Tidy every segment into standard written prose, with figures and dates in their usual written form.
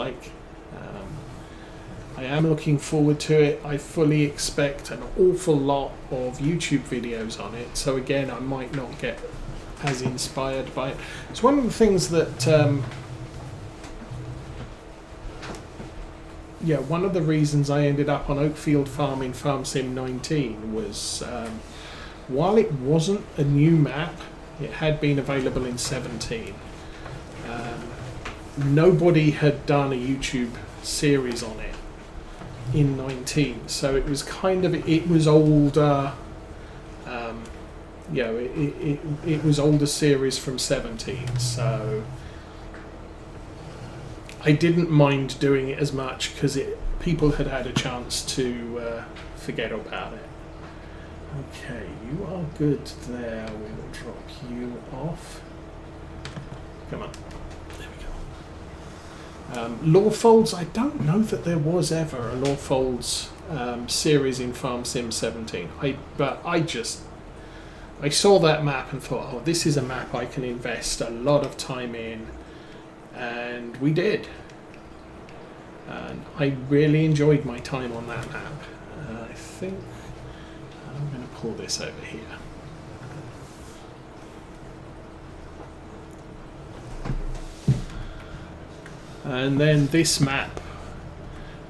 like. I am looking forward to it. I fully expect an awful lot of YouTube videos on it, so again, I might not get as inspired by it. It's one of the things that one of the reasons I ended up on Oakfield Farm in Farm Sim 19 was while it wasn't a new map, it had been available in 17. Nobody had done a YouTube series on it in 19, so it was it was older. It was older series from 17, so I didn't mind doing it as much because people had had a chance to forget about it. Okay, you are good there. We will drop you off. Come on. Law Folds, I don't know that there was ever a Law Folds series in Farm Sim 17. But I saw that map and thought, oh, this is a map I can invest a lot of time in, and we did. And I really enjoyed my time on that map. I think I'm going to pull this over here. And then this map,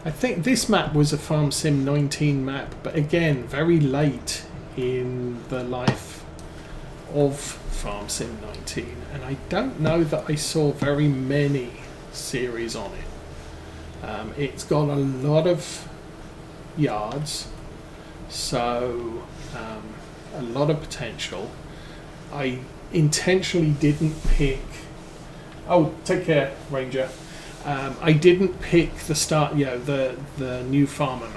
I think this map was a Farm Sim 19 map, but again, very late in the life of Farm Sim 19. And I don't know that I saw very many series on it. It's got a lot of yards, so a lot of potential. I intentionally didn't pick... Oh, take care, Ranger. I didn't pick the start, the new farmer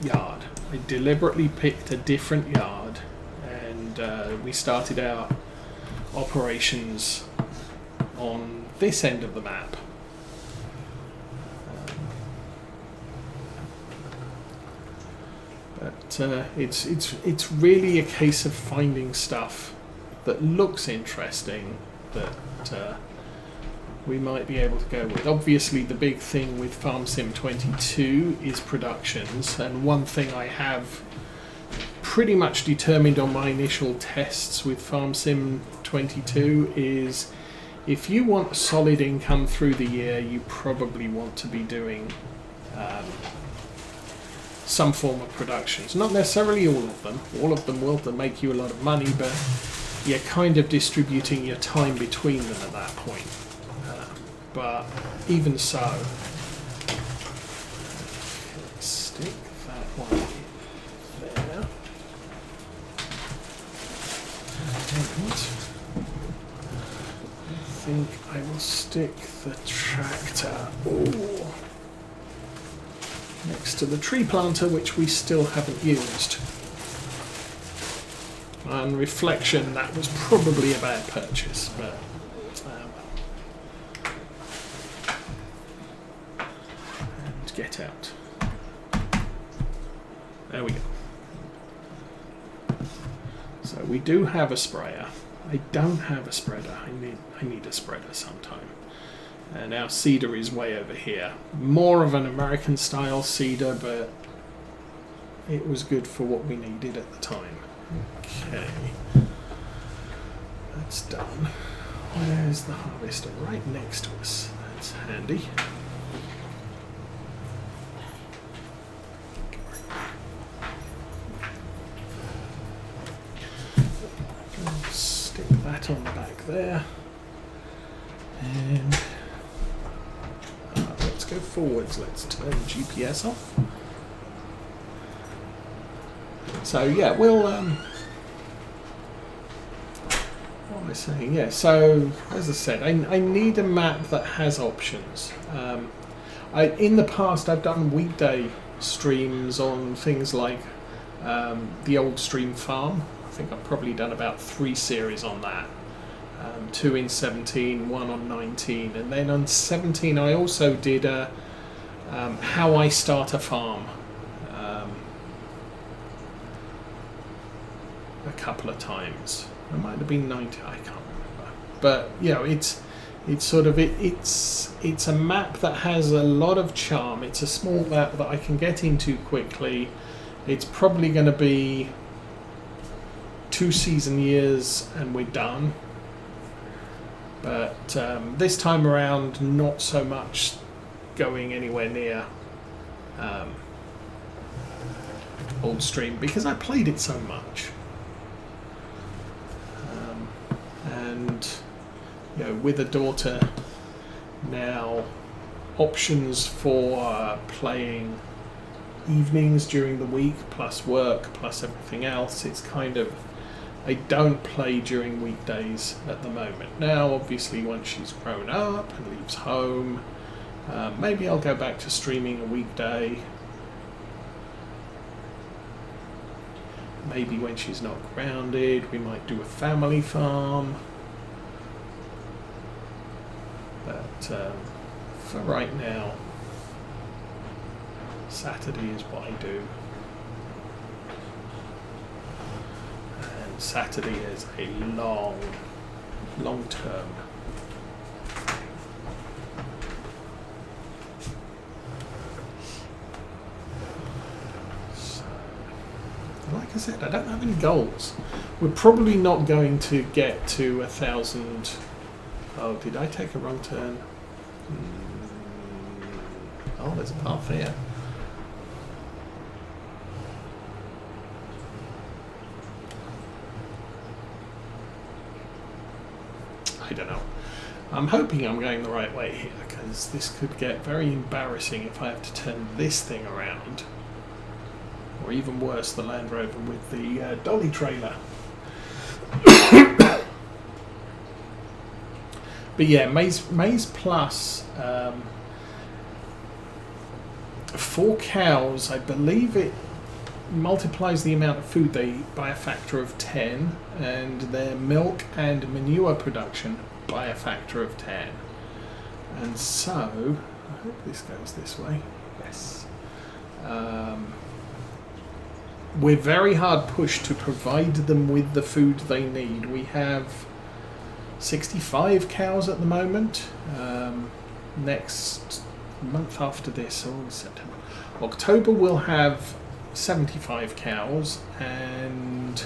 yard. I deliberately picked a different yard, and we started our operations on this end of the map. But it's really a case of finding stuff that looks interesting that we might be able to go with. Obviously, the big thing with Farm Sim 22 is productions, and one thing I have pretty much determined on my initial tests with Farm Sim 22 is if you want a solid income through the year, you probably want to be doing some form of productions. Not necessarily all of them. All of them will make you a lot of money, but you're kind of distributing your time between them at that point. But even so, stick that one there. And I think I will stick the tractor next to the tree planter, which we still haven't used. On reflection, that was probably a bad purchase, but get out. There we go. So we do have a sprayer. I don't have a spreader. I need a spreader sometime. And our seeder is way over here. More of an American style seeder, but it was good for what we needed at the time. Okay. That's done. Where's the harvester? Right next to us. That's handy. Stick that on the back there. And let's go forwards. Let's turn the GPS off. So yeah, we'll what am I saying? Yeah, so as I said, I need a map that has options. In the past I've done weekday streams on things like the old stream farm. I think I've probably done about 3 series on that. 2 in 17, 1 on 19, and then on 17 I also did how I start a farm a couple of times. It might have been 90, I can't remember. But you know, it's It's sort of it's a map that has a lot of charm. It's a small map that I can get into quickly. It's probably going to be 2 season years and we're done. But this time around, not so much going anywhere near old stream because I played it so much. And you know, with a daughter now, options for playing evenings during the week plus work plus everything else, it's kind of, I don't play during weekdays at the moment. Now obviously once she's grown up and leaves home, maybe I'll go back to streaming a weekday. Maybe when she's not grounded, we might do a family farm. But for right now, Saturday is what I do. And Saturday is a long term. So, like I said, I don't have any goals. We're probably not going to get to 1,000. Oh, did I take a wrong turn? Oh, there's a path here. I don't know. I'm hoping I'm going the right way here, because this could get very embarrassing if I have to turn this thing around. Or even worse, the Land Rover with the dolly trailer. But yeah, Maize Plus, 4 cows, I believe it multiplies the amount of food they eat by a factor of 10, and their milk and manure production by a factor of 10. And so, I hope this goes this way. Yes. We're very hard pushed to provide them with the food they need. We have 65 cows at the moment. Next month after this, or September, October, we'll have 75 cows, and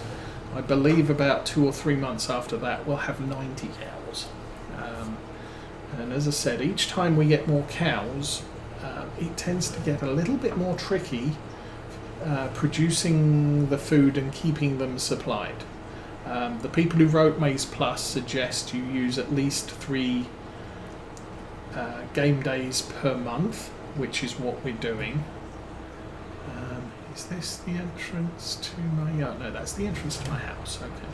I believe about 2 or 3 months after that we'll have 90 cows. And as I said, each time we get more cows, it tends to get a little bit more tricky producing the food and keeping them supplied. The people who wrote Maize Plus suggest you use at least 3 game days per month, which is what we're doing. Is this the entrance to my yard? No, that's the entrance to my house. Okay.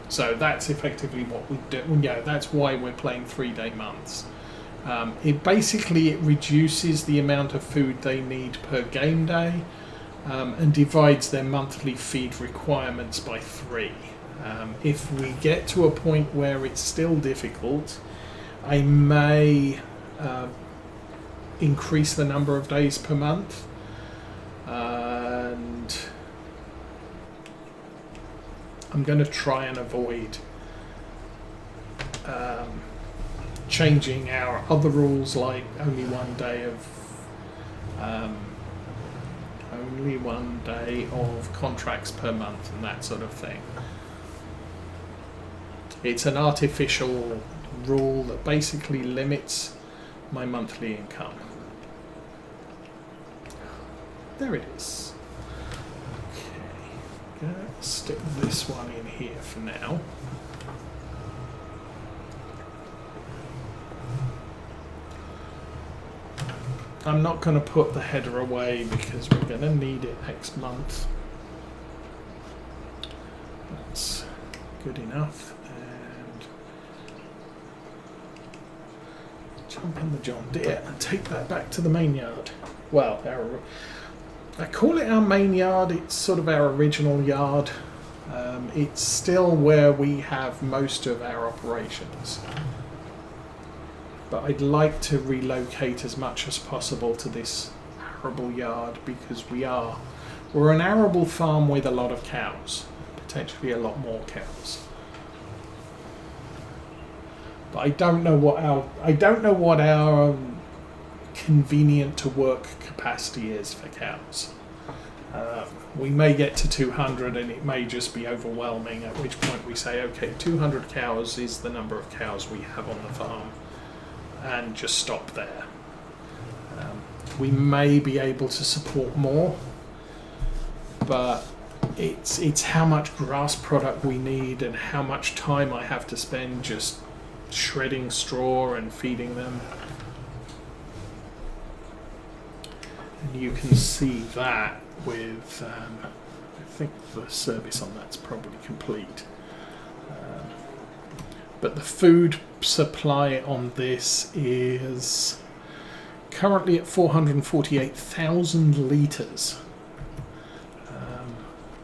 So that's effectively what we do. Yeah, that's why we're playing 3-day months. It reduces the amount of food they need per game day, and divides their monthly feed requirements by 3. If we get to a point where it's still difficult, I may increase the number of days per month, and I'm going to try and avoid changing our other rules, like only one day of contracts per month and that sort of thing. It's an artificial rule that basically limits my monthly income. There it is. Okay, gonna stick this one in here for now. I'm not going to put the header away because we're going to need it next month. That's good enough. And jump in the John Deere and take that back to the main yard. Well, I call it our main yard. It's sort of our original yard. It's still where we have most of our operations. But I'd like to relocate as much as possible to this arable yard, because we're an arable farm with a lot of cows, potentially a lot more cows. but I don't know what our convenient to work capacity is for cows. We may get to 200 and it may just be overwhelming, at which point we say, okay, 200 cows is the number of cows we have on the farm, and just stop there. We may be able to support more, but it's how much grass product we need and how much time I have to spend just shredding straw and feeding them. And you can see that with, I think the service on that's probably complete. But the food supply on this is currently at 448,000 litres.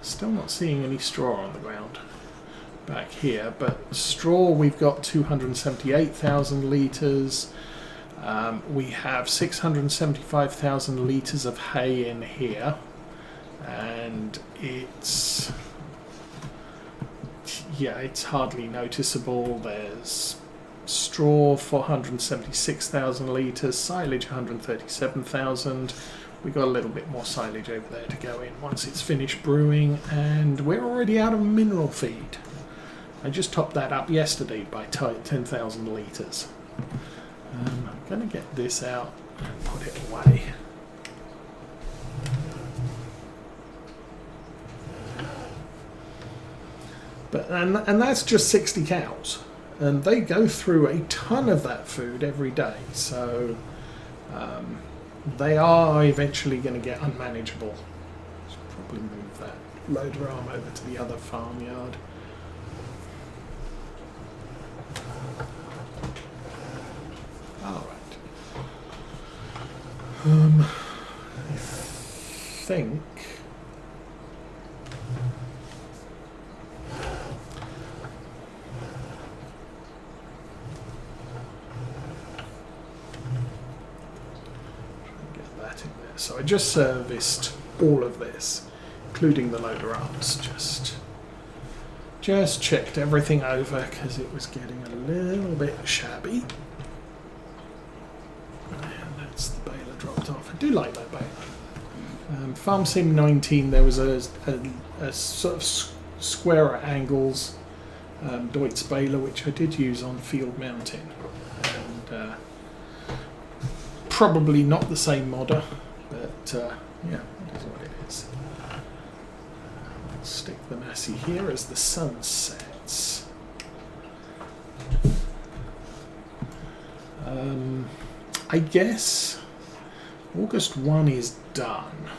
Still not seeing any straw on the ground back here, but straw we've got 278,000 litres. We have 675,000 litres of hay in here, and it's hardly noticeable. There's straw 476,000 litres, silage 137,000. We got a little bit more silage over there to go in once it's finished brewing, and we're already out of mineral feed. I just topped that up yesterday by 10,000 litres. I'm going to get this out and put it away. But and that's just 60 cows, and they go through a ton of that food every day, so they are eventually going to get unmanageable. Should probably move that loader arm over to the other farmyard. All right. I think. So I just serviced all of this, including the loader arms. Just checked everything over because it was getting a little bit shabby. And that's the baler dropped off. I do like that baler. Farm Sim 19, there was a sort of squarer angles Deutz baler, which I did use on field mounting. And probably not the same modder. But yeah, it is what it is. I'll stick the Massey here as the sun sets. I guess August 1 is done.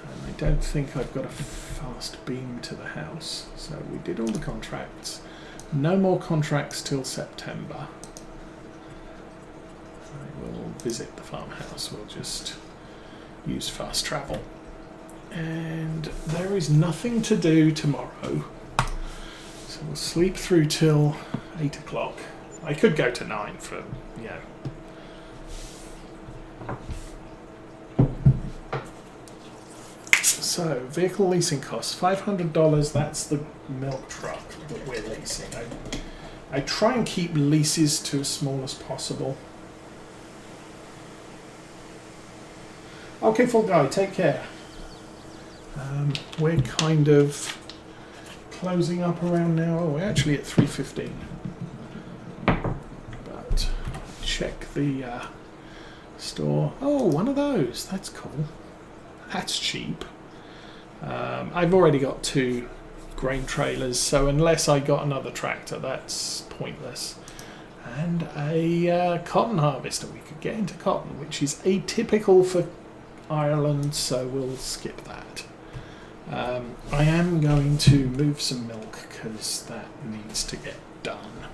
And I don't think I've got a fast beam to the house. So we did all the contracts. No more contracts till September. We'll visit the farmhouse. We'll just use fast travel. And there is nothing to do tomorrow. So we'll sleep through till 8 o'clock. I could go to 9 for, So, vehicle leasing costs, $500. That's the milk truck that we're leasing. I try and keep leases to as small as possible. Okay, full guy, take care. We're kind of closing up around now. Oh, we're actually at 3:15. But check the store. Oh, one of those. That's cool. That's cheap. I've already got 2 grain trailers, so unless I got another tractor, that's pointless. And a cotton harvester. We could get into cotton, which is atypical for Ireland, so we'll skip that. I am going to move some milk because that needs to get done.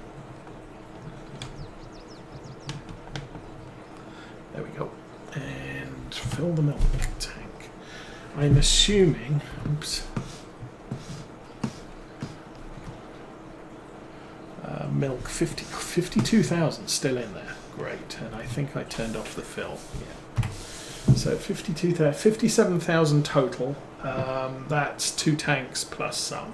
There we go. And fill the milk tank. I'm assuming, milk 52,000 still in there. Great. And I think I turned off the fill. Yeah. So 57,000 total. That's 2 tanks plus some.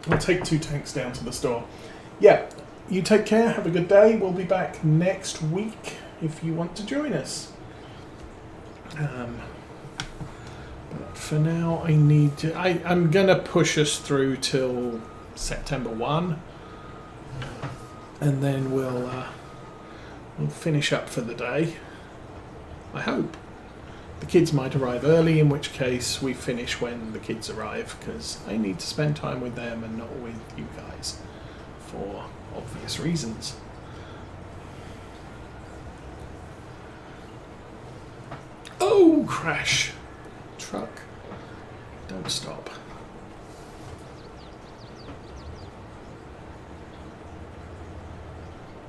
I'll take 2 tanks down to the store. Yeah, you take care, have a good day. We'll be back next week if you want to join us. But for now, I need to... I'm going to push us through till September 1. And then we'll finish up for the day. I hope. The kids might arrive early, in which case we finish when the kids arrive, because I need to spend time with them and not with you guys, for obvious reasons. Oh, crash! Truck. Don't stop.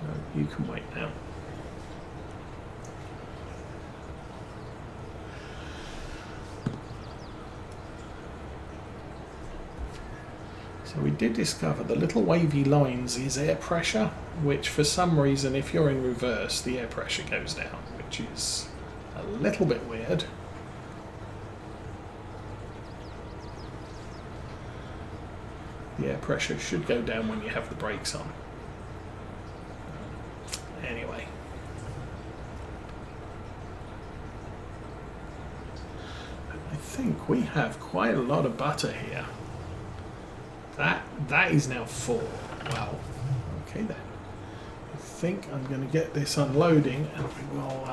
No, you can wait now. So we did discover the little wavy lines is air pressure, which for some reason, if you're in reverse, the air pressure goes down, which is a little bit weird. The air pressure should go down when you have the brakes on. Anyway. I think we have quite a lot of butter here. That is now full. Wow. Okay then. I think I'm going to get this unloading and we will,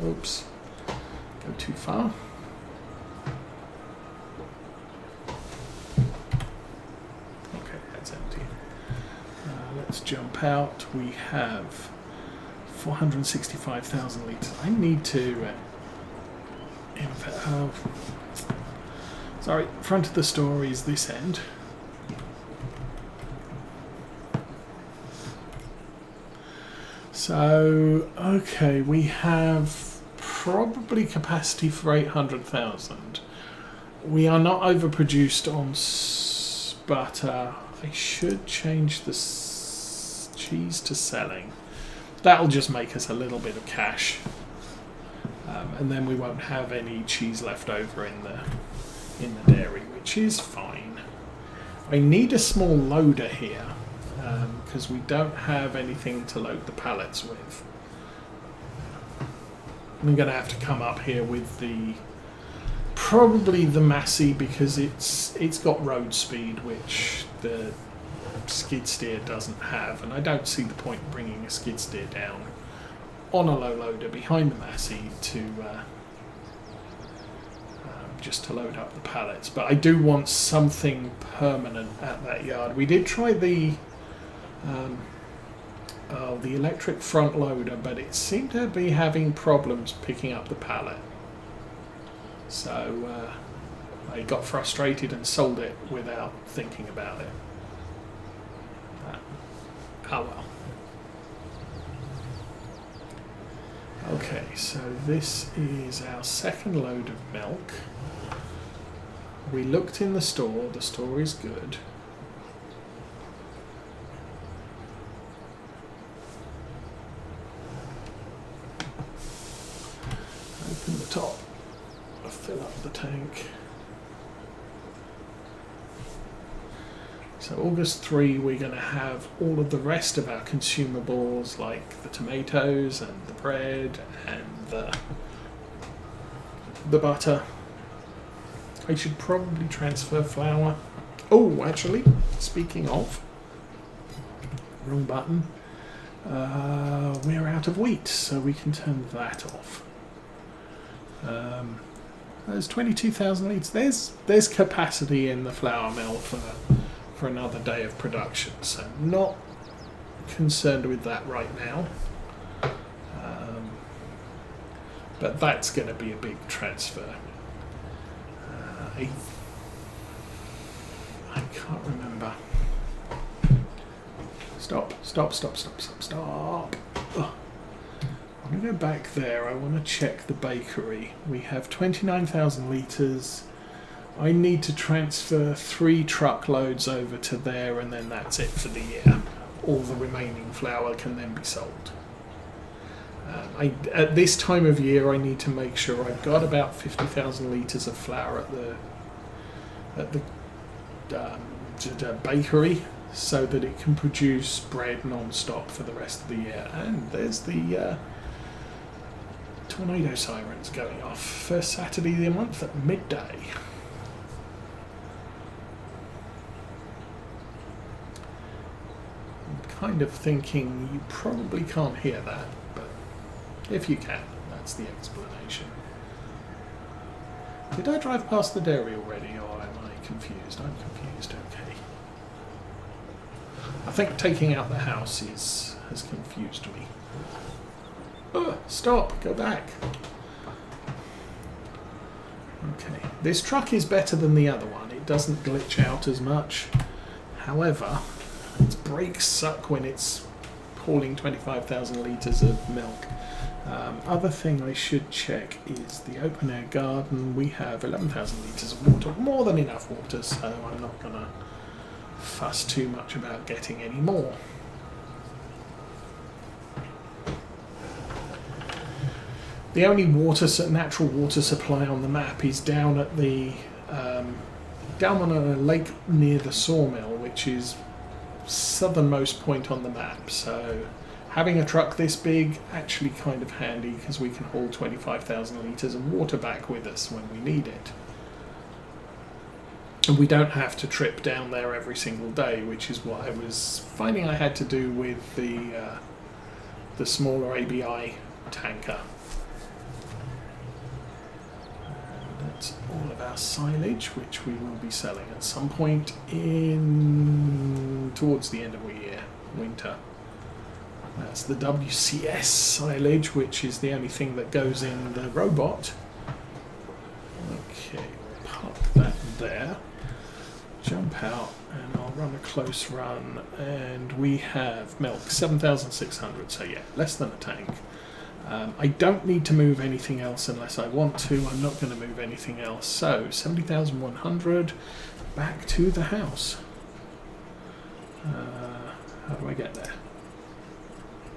oops, go too far. Okay, that's empty. Let's jump out. We have 465,000 litres. I need to... sorry, front of the store is this end. So, okay, we have probably capacity for 800,000. We are not overproduced on butter. I should change the cheese to selling. That'll just make us a little bit of cash. And then we won't have any cheese left over in the dairy, which is fine. I need a small loader here. Because we don't have anything to load the pallets with. I'm going to have to come up here with probably the Massey, because it's got road speed, which the skid steer doesn't have, and I don't see the point in bringing a skid steer down on a low loader behind the Massey to just to load up the pallets. But I do want something permanent at that yard. We did try the electric front loader, but it seemed to be having problems picking up the pallet. So I got frustrated and sold it without thinking about it. Oh well. Okay, so this is our second load of milk. We looked in the store is good. Open the top, fill up the tank. So August 3, we're going to have all of the rest of our consumables, like the tomatoes and the bread and the butter. I should probably transfer flour. Oh, actually, speaking of, wrong button. We're out of wheat, so we can turn that off. There's 22,000 litres. There's capacity in the flour mill for another day of production, so not concerned with that right now. But that's going to be a big transfer. I can't remember. Stop. Ugh. I'm going to go back there. I want to check the bakery. We have 29,000 litres. I need to transfer 3 truckloads over to there, and then that's it for the year. All the remaining flour can then be sold. At this time of year, I need to make sure I've got about 50,000 litres of flour at the bakery so that it can produce bread non-stop for the rest of the year. And there's the tornado sirens going off. First Saturday of the month at midday. I'm kind of thinking you probably can't hear that, but if you can, that's the explanation. Did I drive past the dairy already, or am I confused? I'm confused, okay. I think taking out the house has confused me. Stop, go back. Okay, this truck is better than the other one. It doesn't glitch out as much. However, its brakes suck when it's hauling 25,000 litres of milk. Other thing I should check is the open air garden. We have 11,000 litres of water, more than enough water, so I'm not going to fuss too much about getting any more. The only natural water supply on the map is down at the down on a lake near the sawmill, which is southernmost point on the map. So having a truck this big actually kind of handy because we can haul 25,000 litres of water back with us when we need it. And we don't have to trip down there every single day, which is what I was finding I had to do with the smaller ABI tanker. That's all of our silage, which we will be selling at some point towards the end of the year, winter. That's the WCS silage, which is the only thing that goes in the robot. Okay, we'll park that there. Jump out, and I'll run a close run. And we have milk, 7,600. So yeah, less than a tank. I don't need to move anything else unless I want to. I'm not going to move anything else. So 70,100 back to the house. How do I get there?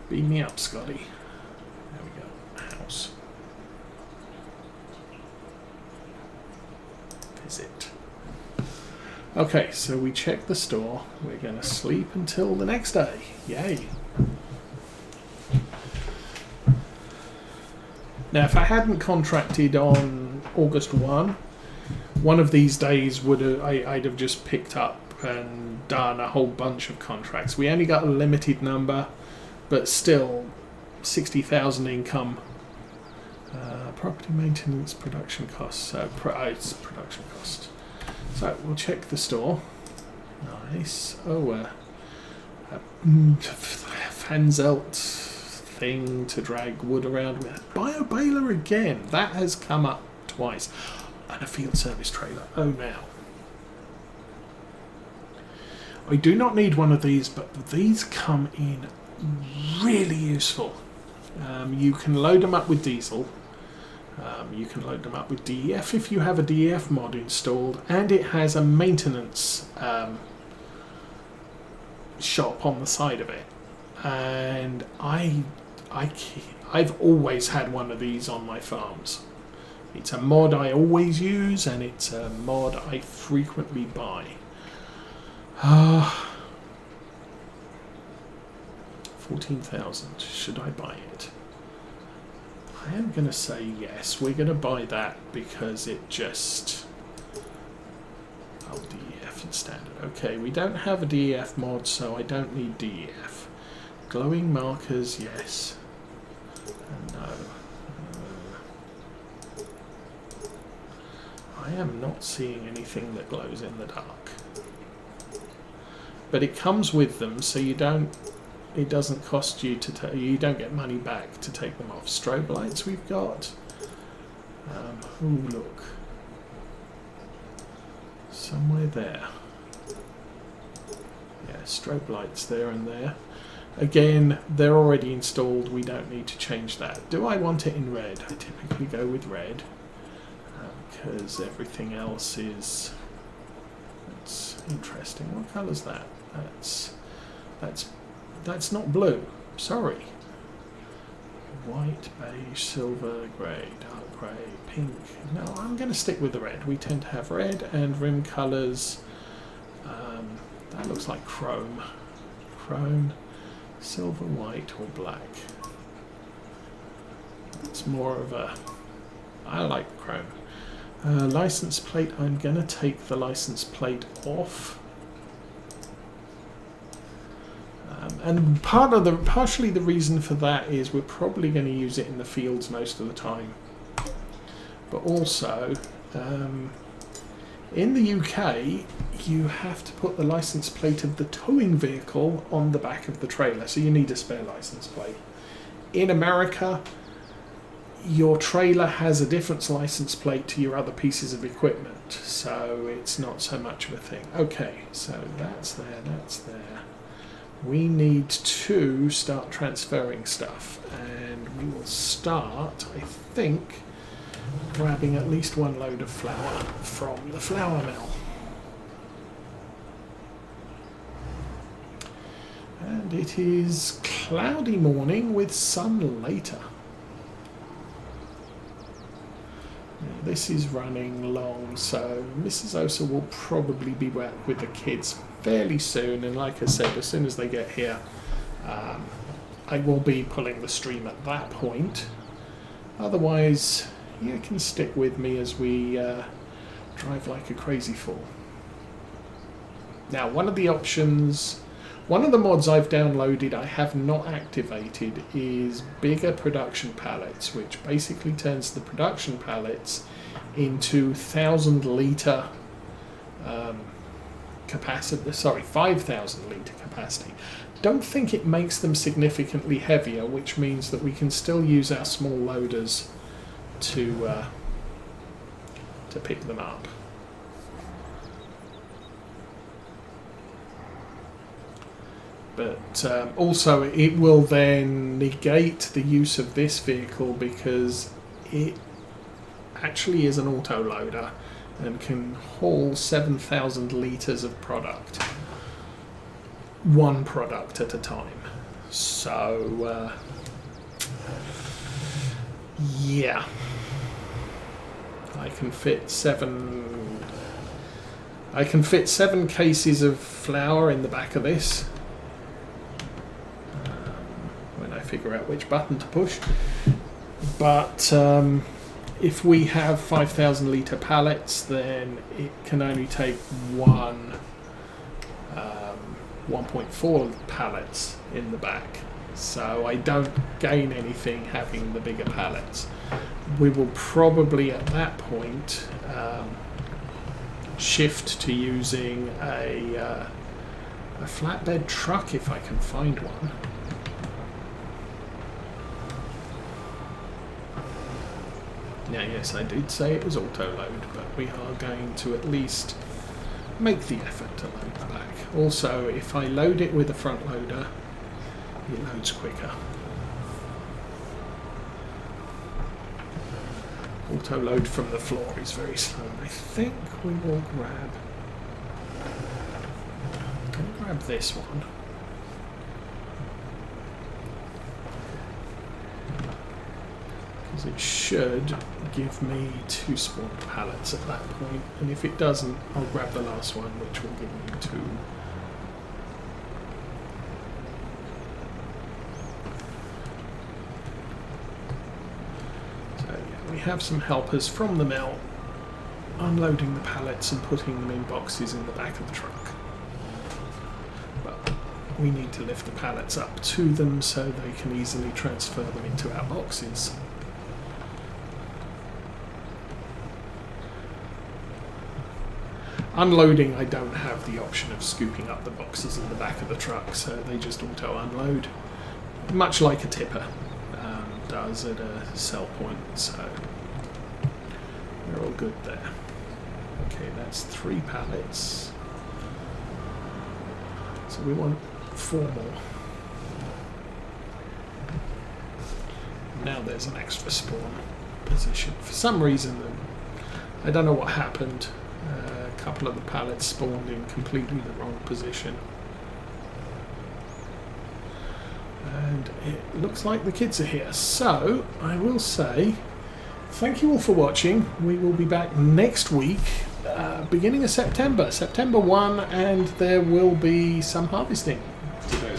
Beam me up, Scotty. There we go. House. Visit. Okay, so we check the store. We're going to sleep until the next day. Yay. Now, if I hadn't contracted on August 1, one of these days I'd have just picked up and done a whole bunch of contracts. We only got a limited number, but still 60,000 income. Property maintenance, production costs. It's production cost. So we'll check the store. Nice. Oh, a Fanzelt thing to drag wood around with. Bio baler again. That has come up twice. And a field service trailer. Oh, now. I do not need one of these, but these come in really useful. You can load them up with diesel. You can load them up with DEF if you have a DEF mod installed, and it has a maintenance shop on the side of it. And I've always had one of these on my farms. It's a mod I always use, and it's a mod I frequently buy. 14,000. Should I buy it? I am going to say yes. We're going to buy that because it just... Oh, DEF and standard. Okay, we don't have a DEF mod, so I don't need DEF. Glowing markers, yes. No. I am not seeing anything that glows in the dark. But it comes with them, so you don't... It doesn't cost you to... You don't get money back to take them off. Strobe lights we've got. Ooh, look. Somewhere there. Yeah, strobe lights there and there. Again, they're already installed. We don't need to change that. Do I want it in red? I typically go with red. Because everything else is... That's interesting. What colour's that? That's not blue. Sorry. White, beige, silver, grey, dark grey, pink. No, I'm going to stick with the red. We tend to have red and rim colours. That looks like chrome. Chrome, silver, white, or black. It's more of a... I like chrome. License plate, I'm going to take the license plate off. And partially the reason for that is we're probably going to use it in the fields most of the time. But also, in the UK, you have to put the license plate of the towing vehicle on the back of the trailer, so you need a spare license plate. In America, your trailer has a different license plate to your other pieces of equipment, so it's not so much of a thing. Okay, so that's there, that's there. We need to start transferring stuff, and we will start, I think, grabbing at least one load of flour from the flour mill. And it is cloudy morning with sun later. This is running long, so Mrs. Osa will probably be back with the kids fairly soon, and like I said, as soon as they get here, I will be pulling the stream at that point. Otherwise, you can stick with me as we drive like a crazy fool. Now, one of the mods I've downloaded I have not activated is bigger production pallets, which basically turns the production pallets into 1,000 litre capacity. Sorry, 5,000 litre capacity. Don't think it makes them significantly heavier, which means that we can still use our small loaders to pick them up. But also it will then negate the use of this vehicle because it actually is an auto loader and can haul 7,000 litres of product, one product at a time. So yeah, I can fit seven cases of flour in the back of this. Figure out which button to push, but if we have 5,000 litre pallets, then it can only take 1.4 pallets in the back, so I don't gain anything having the bigger pallets. We will probably at that point shift to using a flatbed truck if I can find one. Now, yes, I did say it was auto-load, but we are going to at least make the effort to load the back. Also, if I load it with a front loader, it loads quicker. Auto-load from the floor is very slow. I think we will grab... I'm going to grab this one. It should give me 2 spawned pallets at that point, and if it doesn't, I'll grab the last one, which will give me 2. So yeah, we have some helpers from the mill unloading the pallets and putting them in boxes in the back of the truck. But we need to lift the pallets up to them so they can easily transfer them into our boxes. Unloading, I don't have the option of scooping up the boxes in the back of the truck, so they just auto-unload, much like a tipper does at a sell point, so we're all good there. Okay, that's 3 pallets, so we want 4 more. Now there's an extra spawn position. For some reason, I don't know what happened. A couple of the pallets spawned in completely the wrong position. And it looks like the kids are here. So, I will say, thank you all for watching. We will be back next week beginning of September, September 1, and there will be some harvesting to do.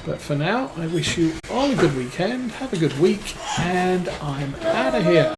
But for now, I wish you all a good weekend, have a good week, and I'm out of here.